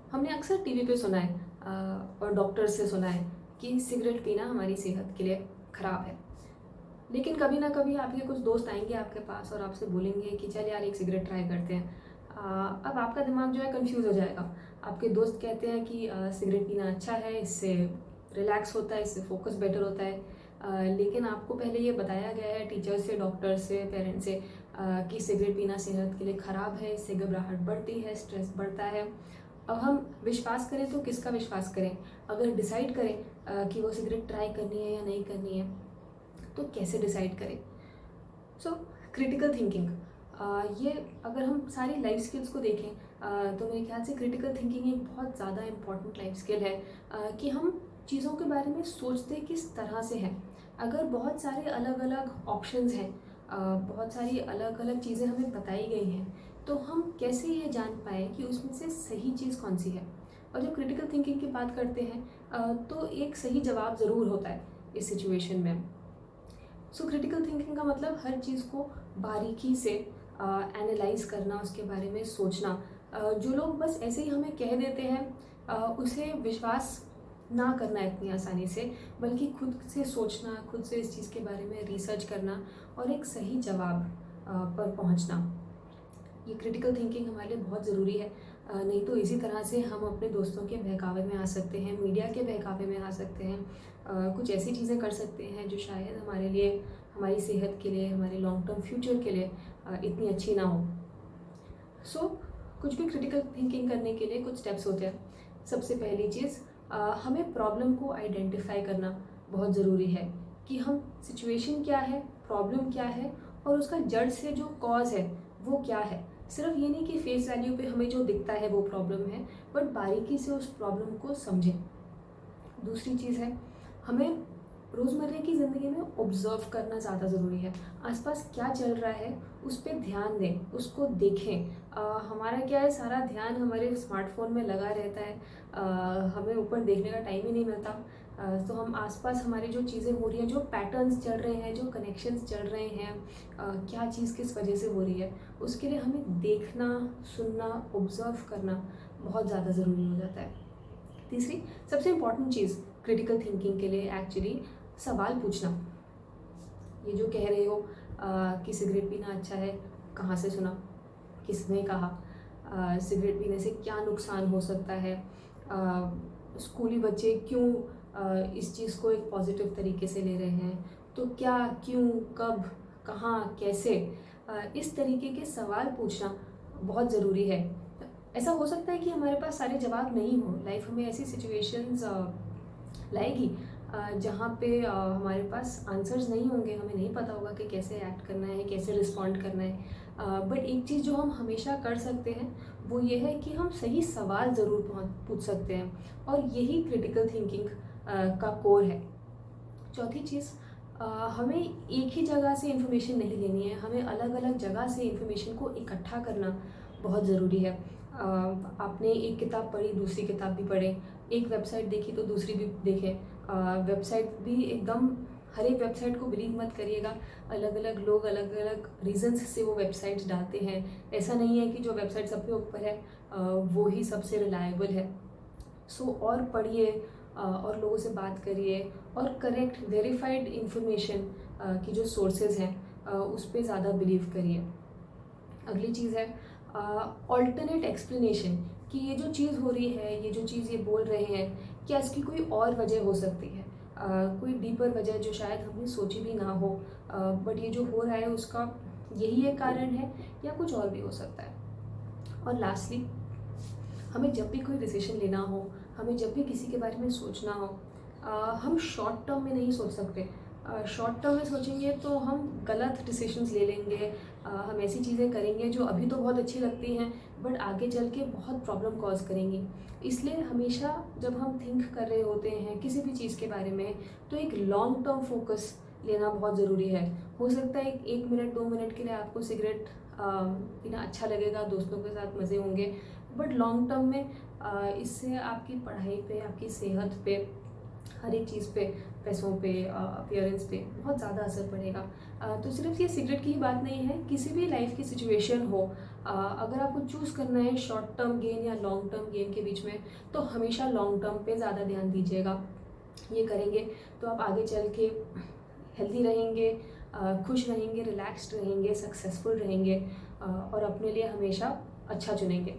हमने अक्सर टीवी पे सुना है और डॉक्टर से सुना है कि सिगरेट पीना हमारी सेहत के लिए ख़राब है। लेकिन कभी ना कभी आपके कुछ दोस्त आएंगे आपके पास और आपसे बोलेंगे कि चल यार एक सिगरेट ट्राई करते हैं। अब आपका दिमाग जो है कंफ्यूज हो जाएगा। आपके दोस्त कहते हैं कि सिगरेट पीना अच्छा है, इससे रिलैक्स होता है, इससे फोकस बेटर होता है। लेकिन आपको पहले ये बताया गया है टीचर से, डॉक्टर से, पेरेंट्स से कि सिगरेट पीना सेहत के लिए ख़राब है, इससे घबराहट बढ़ती है, स्ट्रेस बढ़ता है। अब हम विश्वास करें तो किसका विश्वास करें? अगर डिसाइड करें कि वो सिगरेट ट्राई करनी है या नहीं करनी है, तो कैसे डिसाइड करें? सो क्रिटिकल थिंकिंग, ये अगर हम सारी लाइफ स्किल्स को देखें तो मेरे ख्याल से क्रिटिकल थिंकिंग एक बहुत ज़्यादा इम्पॉर्टेंट लाइफ स्किल है कि हम चीज़ों के बारे में सोचते किस तरह से हैं। अगर बहुत सारे अलग अलग ऑप्शंस हैं, बहुत सारी अलग अलग चीज़ें हमें बताई गई हैं, तो हम कैसे ये जान पाए कि उसमें से सही चीज़ कौन सी है। और जब क्रिटिकल थिंकिंग की बात करते हैं तो एक सही जवाब ज़रूर होता है इस सिचुएशन में। सो क्रिटिकल थिंकिंग का मतलब हर चीज़ को बारीकी से एनालाइज करना, उसके बारे में सोचना। जो लोग बस ऐसे ही हमें कह देते हैं उसे विश्वास ना करना इतनी आसानी से, बल्कि खुद से सोचना, खुद से इस चीज़ के बारे में रिसर्च करना और एक सही जवाब पर पहुंचना। ये क्रिटिकल थिंकिंग हमारे लिए बहुत ज़रूरी है। नहीं तो इसी तरह से हम अपने दोस्तों के बहकावे में आ सकते हैं, मीडिया के बहकावे में आ सकते हैं, कुछ ऐसी चीज़ें कर सकते हैं जो शायद हमारे लिए, हमारी सेहत के लिए, हमारे लॉन्ग टर्म फ्यूचर के लिए इतनी अच्छी ना हो। सो कुछ भी क्रिटिकल थिंकिंग करने के लिए कुछ स्टेप्स होते हैं। सबसे पहली चीज़, हमें प्रॉब्लम को आइडेंटिफाई करना बहुत ज़रूरी है कि हम सिचुएशन क्या है, प्रॉब्लम क्या है और उसका जड़ से जो कॉज है वो क्या है। सिर्फ ये नहीं कि फेस वैल्यू पे हमें जो दिखता है वो प्रॉब्लम है, बट बारीकी से उस प्रॉब्लम को समझें। दूसरी चीज़ है, हमें रोज़मर्रा की ज़िंदगी में ऑब्ज़र्व करना ज़्यादा ज़रूरी है। आसपास क्या चल रहा है उस पे ध्यान दें, उसको देखें। हमारा क्या है, सारा ध्यान हमारे स्मार्टफ़ोन में लगा रहता है। हमें ऊपर देखने का टाइम ही नहीं मिलता। तो हम आसपास हमारी जो चीज़ें हो रही हैं, जो पैटर्न्स चल रहे हैं, जो कनेक्शंस चल रहे हैं, क्या चीज़ किस वजह से हो रही है, उसके लिए हमें देखना, सुनना, ऑब्ज़र्व करना बहुत ज़्यादा ज़रूरी हो जाता है। तीसरी सबसे इम्पॉर्टेंट चीज़ क्रिटिकल थिंकिंग के लिए एक्चुअली सवाल पूछना। ये जो कह रहे हो कि सिगरेट पीना अच्छा है, कहाँ से सुना, किसने कहा, सिगरेट पीने से क्या नुकसान हो सकता है, स्कूली बच्चे क्यों इस चीज़ को एक पॉजिटिव तरीके से ले रहे हैं, तो क्या, क्यों, कब, कहाँ, कैसे, इस तरीके के सवाल पूछना बहुत ज़रूरी है। ऐसा हो सकता है कि हमारे पास सारे जवाब नहीं हो, लाइफ हमें ऐसी सिचुएशंस लाएगी जहाँ पे हमारे पास आंसर्स नहीं होंगे, हमें नहीं पता होगा कि कैसे एक्ट करना है, कैसे रिस्पॉन्ड करना है। बट एक चीज़ जो हम हमेशा कर सकते हैं वो ये है कि हम सही सवाल ज़रूर पूछ सकते हैं, और यही क्रिटिकल थिंकिंग का कोर है। चौथी चीज़, हमें एक ही जगह से इन्फॉर्मेशन नहीं लेनी है, हमें अलग अलग जगह से इन्फॉर्मेशन को इकट्ठा करना बहुत ज़रूरी है। आपने एक किताब पढ़ी, दूसरी किताब भी पढ़ें, एक वेबसाइट देखी तो दूसरी भी देखें। वेबसाइट भी एकदम हर एक वेबसाइट को बिलीव मत करिएगा। अलग अलग लोग अलग अलग रीजंस से वो वेबसाइट्स डालते हैं। ऐसा नहीं है कि जो वेबसाइट सब पे ऊपर है वो ही सबसे रिलायबल है। सो और पढ़िए, और लोगों से बात करिए, और करेक्ट वेरीफाइड इंफॉर्मेशन की जो सोर्सेज हैं उस पर ज़्यादा बिलीव करिए। अगली चीज़ है ऑल्टरनेट एक्सप्लेनेशन, कि ये जो चीज़ हो रही है, ये जो चीज़ ये बोल रहे हैं, क्या इसकी कोई और वजह हो सकती है, कोई डीपर वजह जो शायद हमने सोची भी ना हो, बट ये जो हो रहा है उसका यही एक कारण है या कुछ और भी हो सकता है। और लास्टली, हमें जब भी कोई डिसीजन लेना हो, हमें जब भी किसी के बारे में सोचना हो, हम शॉर्ट टर्म में नहीं सोच सकते। शॉर्ट टर्म में सोचेंगे तो हम गलत डिसीजंस ले लेंगे। हम ऐसी चीज़ें करेंगे जो अभी तो बहुत अच्छी लगती हैं बट आगे चल के बहुत प्रॉब्लम कॉज करेंगी। इसलिए हमेशा जब हम थिंक कर रहे होते हैं किसी भी चीज़ के बारे में, तो एक लॉन्ग टर्म फोकस लेना बहुत ज़रूरी है। हो सकता है 1 मिनट 2 मिनट के लिए आपको सिगरेट पीना अच्छा लगेगा, दोस्तों के साथ मज़े होंगे, बट लॉन्ग टर्म में इससे आपकी पढ़ाई पे, आपकी सेहत पे, हर एक चीज़ पे, पैसों पे, अपीयरेंस पे बहुत ज़्यादा असर पड़ेगा। तो सिर्फ ये सिगरेट की ही बात नहीं है, किसी भी लाइफ की सिचुएशन हो, अगर आपको चूज़ करना है शॉर्ट टर्म गेन या लॉन्ग टर्म गेन के बीच में, तो हमेशा लॉन्ग टर्म पे ज़्यादा ध्यान दीजिएगा। ये करेंगे तो आप आगे चल के हेल्दी रहेंगे, खुश रहेंगे, रिलैक्स्ड रहेंगे, सक्सेसफुल रहेंगे, और अपने लिए हमेशा अच्छा चुनेंगे।